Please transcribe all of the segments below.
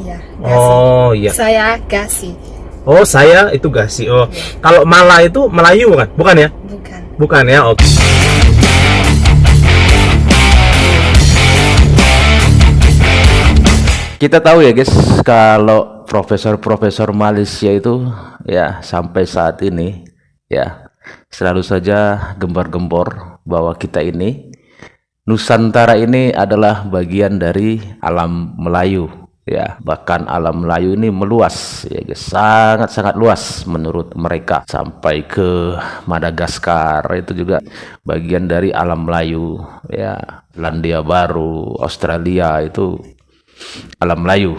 Iya. Oh iya. Saya Gasi. Oh saya itu Gasi. Oh kalau Mala itu Melayu kan? Bukan ya? Bukan. Bukan ya. Oke. Kita tahu ya guys, kalau profesor-profesor Malaysia itu ya sampai saat ini ya selalu saja gembar-gembor bahwa kita ini Nusantara ini adalah bagian dari alam Melayu ya. Bahkan alam Melayu ini meluas ya guys, sangat-sangat luas menurut mereka, sampai ke Madagaskar itu juga bagian dari alam Melayu ya. Selandia Baru, Australia itu alam Melayu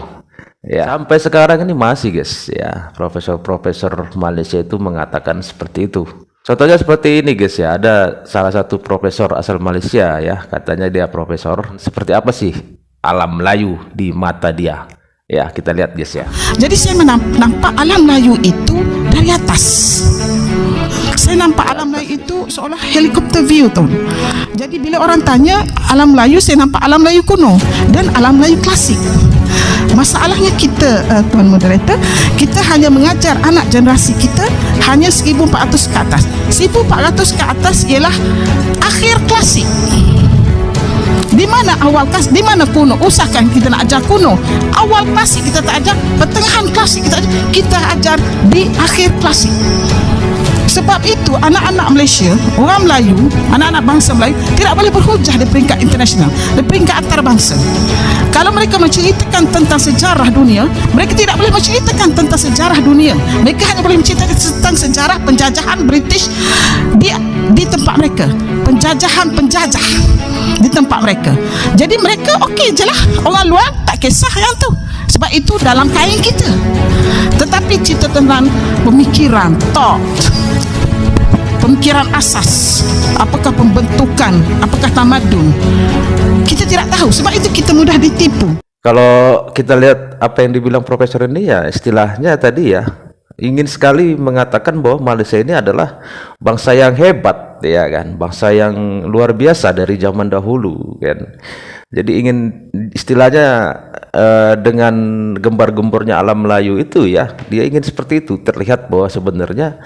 ya. Sampai sekarang ini masih guys ya, profesor-profesor Malaysia itu mengatakan seperti itu. Contohnya seperti ini guys ya, ada salah satu profesor asal Malaysia ya, katanya dia profesor. Seperti apa sih alam Melayu di mata dia ya, kita lihat guys ya. Jadi saya nampak alam Melayu itu dari atas. Saya nampak alam Melayu itu seolah helikopter view tuh. Jadi bila orang tanya alam Melayu, saya nampak alam Melayu kuno dan alam Melayu klasik. Masalahnya kita, Tuan Moderator, kita hanya mengajar anak generasi kita hanya 1400 ke atas. 1400 ke atas ialah akhir klasik. Di mana awal klasik, di mana kuno? Usahakan kita nak ajar kuno. Awal klasik kita tak ajar, pertengahan klasik kita ajar di akhir klasik. Sebab itu anak-anak Malaysia, orang Melayu, anak-anak bangsa Melayu tidak boleh berhujah di peringkat internasional, di peringkat antarabangsa. Kalau mereka menceritakan tentang sejarah dunia, mereka tidak boleh menceritakan tentang sejarah dunia. Mereka hanya boleh menceritakan tentang sejarah penjajahan British di tempat mereka, penjajah di tempat mereka. Jadi mereka okey je lah, orang luar tak kisah yang tu, sebab itu dalam kain kita. Tetapi cerita tentang pemikiran, thought, pemikiran asas, apakah pembentukan, apakah tamadun, kita tidak tahu. Sebab itu kita mudah ditipu. Kalau kita lihat apa yang dibilang profesor ini ya, istilahnya tadi ya, ingin sekali mengatakan bahwa Malaysia ini adalah bangsa yang hebat ya kan, bangsa yang luar biasa dari zaman dahulu kan. Jadi ingin istilahnya dengan gembar-gembornya alam Melayu itu ya, dia ingin seperti itu, terlihat bahwa sebenarnya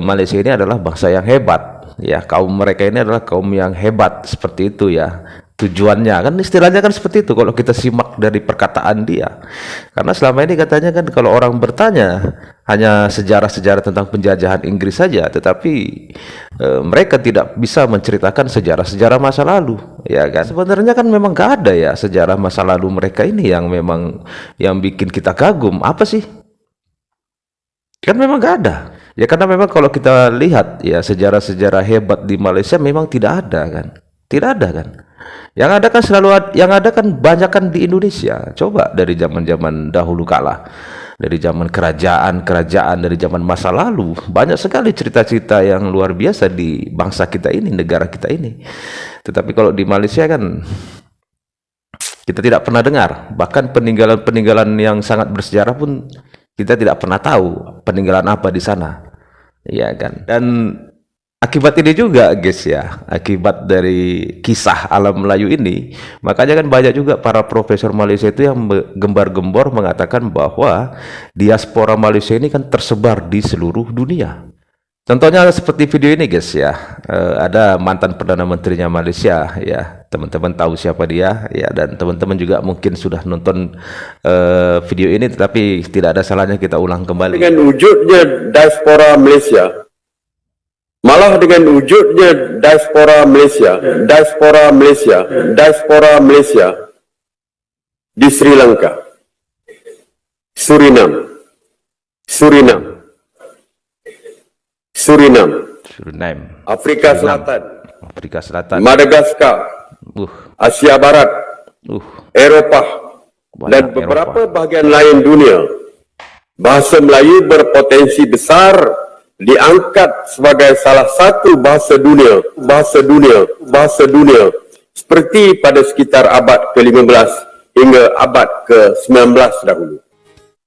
Malaysia ini adalah bangsa yang hebat ya, kaum mereka ini adalah kaum yang hebat, seperti itu ya tujuannya kan, istilahnya kan seperti itu kalau kita simak dari perkataan dia. Karena selama ini katanya kan kalau orang bertanya hanya sejarah-sejarah tentang penjajahan Inggris saja, tetapi mereka tidak bisa menceritakan sejarah-sejarah masa lalu ya kan. Sebenarnya kan memang gak ada ya sejarah masa lalu mereka ini yang memang yang bikin kita kagum. Apa sih? Kan memang gak ada ya, karena memang kalau kita lihat ya sejarah-sejarah hebat di Malaysia memang tidak ada kan, tidak ada kan. Yang ada kan selalu yang ada kan banyak kan di Indonesia. Coba dari zaman-zaman dahulu kala, dari zaman kerajaan-kerajaan, dari zaman masa lalu, banyak sekali cerita-cerita yang luar biasa di bangsa kita ini, negara kita ini. Tetapi kalau di Malaysia kan kita tidak pernah dengar. Bahkan peninggalan-peninggalan yang sangat bersejarah pun kita tidak pernah tahu peninggalan apa di sana, ya kan. Dan akibat ini juga guys ya, akibat dari kisah alam Melayu ini, makanya kan banyak juga para profesor Malaysia itu yang gembar-gembor mengatakan bahwa diaspora Malaysia ini kan tersebar di seluruh dunia. Contohnya seperti video ini guys ya, ada mantan Perdana Menterinya Malaysia ya, teman-teman tahu siapa dia ya, dan teman-teman juga mungkin sudah nonton video ini, tetapi tidak ada salahnya kita ulang kembali. Dengan wujudnya diaspora Malaysia, malah dengan wujudnya diaspora Malaysia di Sri Lanka, Suriname, Afrika Selatan, Madagaskar, Asia Barat, Eropah, dan beberapa bahagian lain dunia. Bahasa Melayu berpotensi besar diangkat sebagai salah satu bahasa dunia seperti pada sekitar abad ke-15 hingga abad ke-19 dahulu.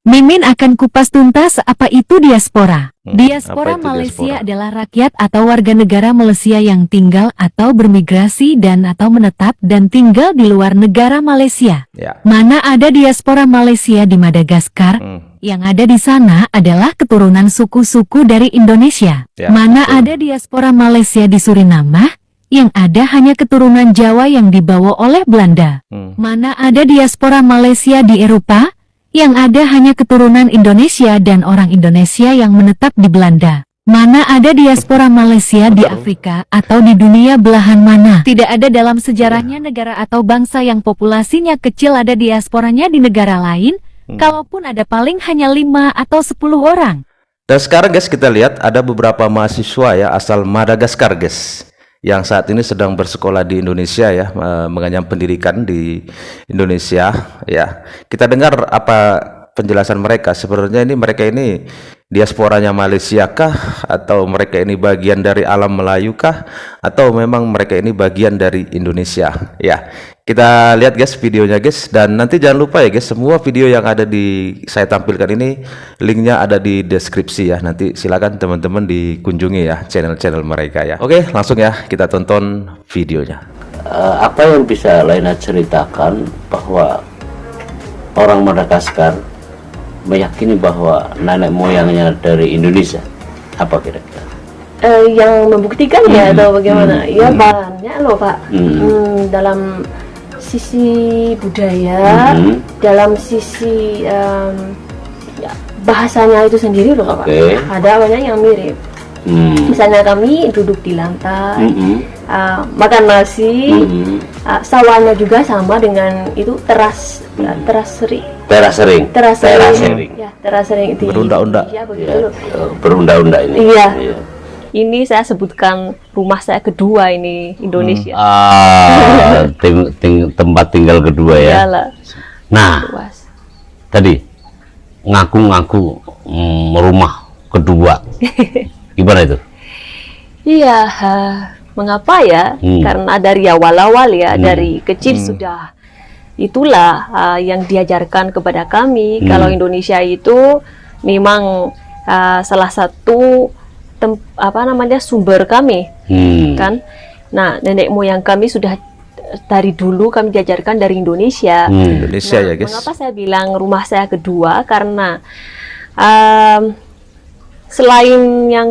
Mimin akan kupas tuntas apa itu diaspora. Diaspora apa itu Malaysia diaspora? adalah rakyat atau warga negara Malaysia yang tinggal atau bermigrasi dan atau menetap dan tinggal di luar negara Malaysia. Ya. Mana ada diaspora Malaysia di Madagaskar? Yang ada di sana adalah keturunan suku-suku dari Indonesia. Ya, Mana betul. ada diaspora Malaysia di Suriname? Yang ada hanya keturunan Jawa yang dibawa oleh Belanda. Mana ada diaspora Malaysia di Eropa? Yang ada hanya keturunan Indonesia dan orang Indonesia yang menetap di Belanda. Mana ada diaspora Malaysia di Afrika atau di dunia belahan mana. Tidak ada dalam sejarahnya negara atau bangsa yang populasinya kecil ada diasporanya di negara lain. Kalaupun ada paling hanya 5 atau 10 orang. Dan sekarang guys kita lihat ada beberapa mahasiswa ya asal Madagaskar guys yang saat ini sedang bersekolah di Indonesia ya, mengenyam pendidikan di Indonesia ya. Kita dengar apa penjelasan mereka. Sebenarnya ini mereka ini diasporanya Malaysia kah, atau mereka ini bagian dari alam Melayu kah, atau memang mereka ini bagian dari Indonesia ya. Kita lihat guys videonya guys, dan nanti jangan lupa ya guys, semua video yang ada di saya tampilkan ini linknya ada di deskripsi ya. Nanti silakan teman-teman dikunjungi ya channel-channel mereka ya. Oke, langsung ya kita tonton videonya. Apa yang bisa Laina ceritakan bahwa orang Madagaskar meyakini bahwa nenek moyangnya dari Indonesia? Apa kira-kira? Yang membuktikan ya atau bagaimana? Ya banyak loh Pak. Dalam sisi budaya, dalam sisi ya, bahasanya itu sendiri loh Pak. Ada banyak yang mirip. Misalnya kami duduk di lantai, makan nasi, sawahnya juga sama dengan itu teras, terasering. Ya, terasering di Berunda-unda. Indonesia begitu loh. Berunda-unda ini. Iya. Ini saya sebutkan rumah saya kedua ini Indonesia. Tempat tinggal kedua ya. Iyalah. Nah, Luas. tadi ngaku-ngaku rumah kedua. Gimana itu? Iya, mengapa ya? Karena dari awal-awal ya, dari kecil sudah itulah yang diajarkan kepada kami. Kalau Indonesia itu memang salah satu sumber kami, kan? Nah, nenek moyang kami sudah dari dulu kami diajarkan dari Indonesia. Indonesia ya guys. Mengapa saya bilang rumah saya kedua? Karena selain yang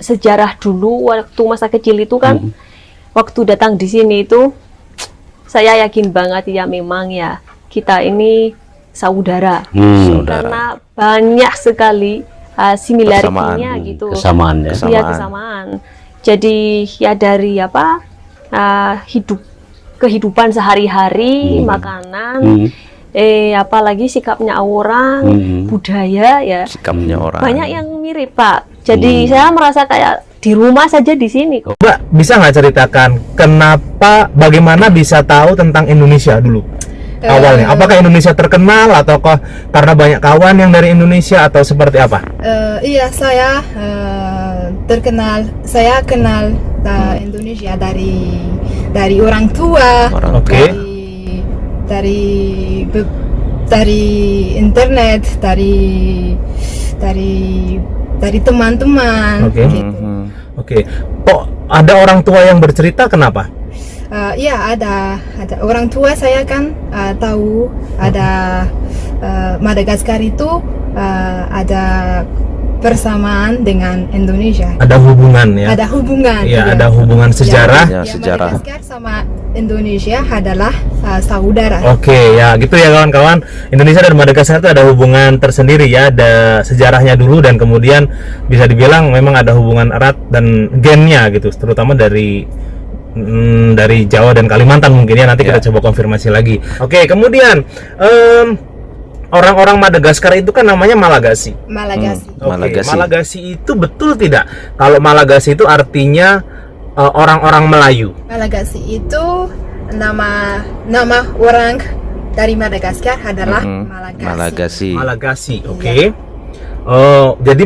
sejarah dulu waktu masa kecil itu kan, waktu datang di sini itu saya yakin banget ya memang ya kita ini saudara. Karena banyak sekali similaritinya gitu. Kesamaan ya. Iya, kesamaan. Jadi ya dari kehidupan sehari-hari, makanan, apalagi sikapnya orang, budaya ya. Sikapnya orang. Banyak yang mirip Pak. Jadi saya merasa kayak di rumah saja di sini kok. Mbak, bisa nggak ceritakan bagaimana bisa tahu tentang Indonesia dulu? Awalnya, apakah Indonesia terkenal ataukah karena banyak kawan yang dari Indonesia atau seperti apa? Iya, saya terkenal. Saya kenal Indonesia dari orang tua, dari internet, dari teman-teman. Oke. Kok ada orang tua yang bercerita kenapa? Iya, ada orang tua saya kan tahu ada Madagaskar itu ada persamaan dengan Indonesia. Ada hubungan ya? Ada hubungan. Iya, ada hubungan sejarah. Ya, sejarah. Madagaskar sama Indonesia adalah saudara. Oke, ya gitu ya kawan-kawan. Indonesia dan Madagaskar itu ada hubungan tersendiri ya, ada sejarahnya dulu dan kemudian bisa dibilang memang ada hubungan erat dan gennya gitu, terutama dari Jawa dan Kalimantan mungkin ya, nanti kita coba konfirmasi lagi. Oke, kemudian orang-orang Madagaskar itu kan namanya Malagasy. Malagasy itu betul tidak? Kalau Malagasy itu artinya orang-orang Melayu. Malagasy itu nama orang dari Madagaskar adalah Malagasy. Oke. Jadi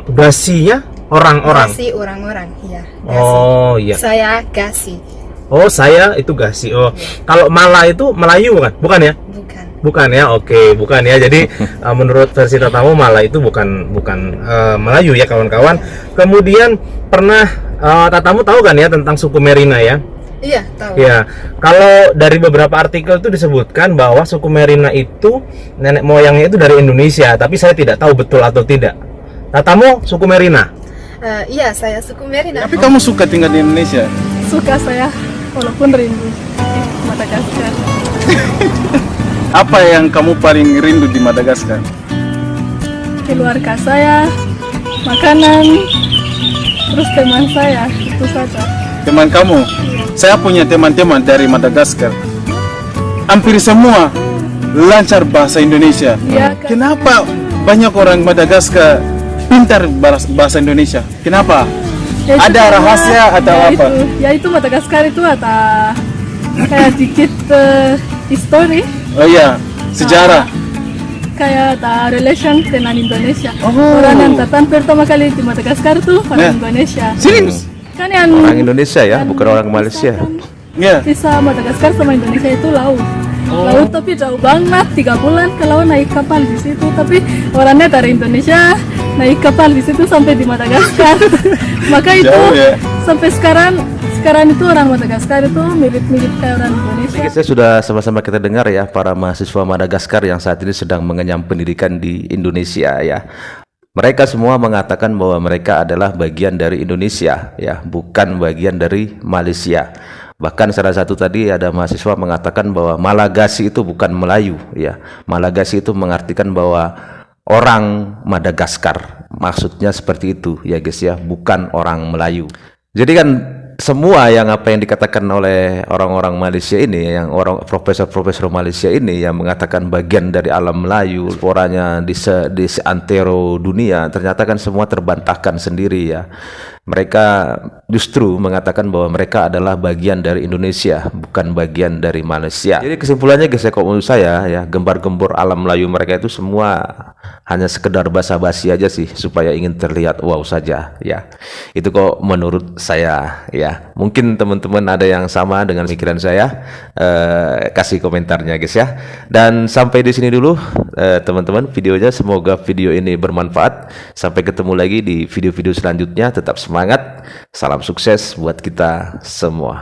Gasinya orang-orang. Gasi orang-orang, iya. Oh iya. Saya Gasi. Oh saya itu Gasi. Oh kalau Mala itu Melayu kan? Bukan ya? Bukan. Bukan ya, oke, bukan ya. Jadi menurut versi Tatamu malah itu bukan Melayu ya kawan-kawan. Kemudian pernah Tatamu tahu kan ya tentang suku Merina ya? Iya, tahu. Ya, kalau dari beberapa artikel itu disebutkan bahwa suku Merina itu nenek moyangnya itu dari Indonesia, tapi saya tidak tahu betul atau tidak. Tatamu suku Merina? Iya, saya suku Merina. Tapi kamu suka tinggal di Indonesia? Suka saya, walaupun rindu Madagaskar. Apa yang kamu paling rindu di Madagaskar? Keluarga saya, makanan, terus teman saya, itu saja. Teman kamu? Saya punya teman-teman dari Madagaskar. Hampir semua lancar bahasa Indonesia. Iya, kan? Kenapa banyak orang Madagaskar pintar bahasa Indonesia? Kenapa? Ya, itu Ada karena- rahasia atau ya apa? Itu Madagaskar itu ada kayak dikit history, Oh iya, sejarah. kayak ada relation dengan Indonesia. Oh. Orang yang datang pertama kali di Madagaskar tuh Nah. orang Indonesia. Serius? Kan yang Orang Indonesia ya, yang bukan orang Malaysia. Ya. Bisa Madagaskar sama Indonesia itu laut. Laut tapi jauh banget, 3 bulan kalau naik kapal di situ. Tapi orangnya dari Indonesia naik kapal di situ sampai di Madagaskar. Maka itu Jauh ya. sampai sekarang itu orang Madagaskar itu mirip-mirip kayak orang Indonesia. Saya sudah sama-sama kita dengar ya para mahasiswa Madagaskar yang saat ini sedang mengenyam pendidikan di Indonesia ya. Mereka semua mengatakan bahwa mereka adalah bagian dari Indonesia ya, bukan bagian dari Malaysia. Bahkan salah satu tadi ada mahasiswa mengatakan bahwa Malagasy itu bukan Melayu ya. Malagasy itu mengartikan bahwa orang Madagaskar. Maksudnya seperti itu ya guys ya, bukan orang Melayu. Jadi kan semua yang apa yang dikatakan oleh orang-orang Malaysia ini, yang orang profesor-profesor Malaysia ini yang mengatakan bagian dari alam Melayu, orangnya di seantero dunia, ternyata kan semua terbantahkan sendiri ya. Mereka justru mengatakan bahwa mereka adalah bagian dari Indonesia, bukan bagian dari Malaysia. Jadi kesimpulannya guys ya, kalau menurut saya ya, gembar-gembor alam Melayu mereka itu semua hanya sekedar basa-basi aja sih, supaya ingin terlihat wow saja ya. Itu kok menurut saya ya. Mungkin teman-teman ada yang sama dengan pikiran saya, kasih komentarnya guys ya. Dan sampai di sini dulu teman-teman videonya, semoga video ini bermanfaat. Sampai ketemu lagi di video-video selanjutnya. Tetap semangat, salam sukses buat kita semua.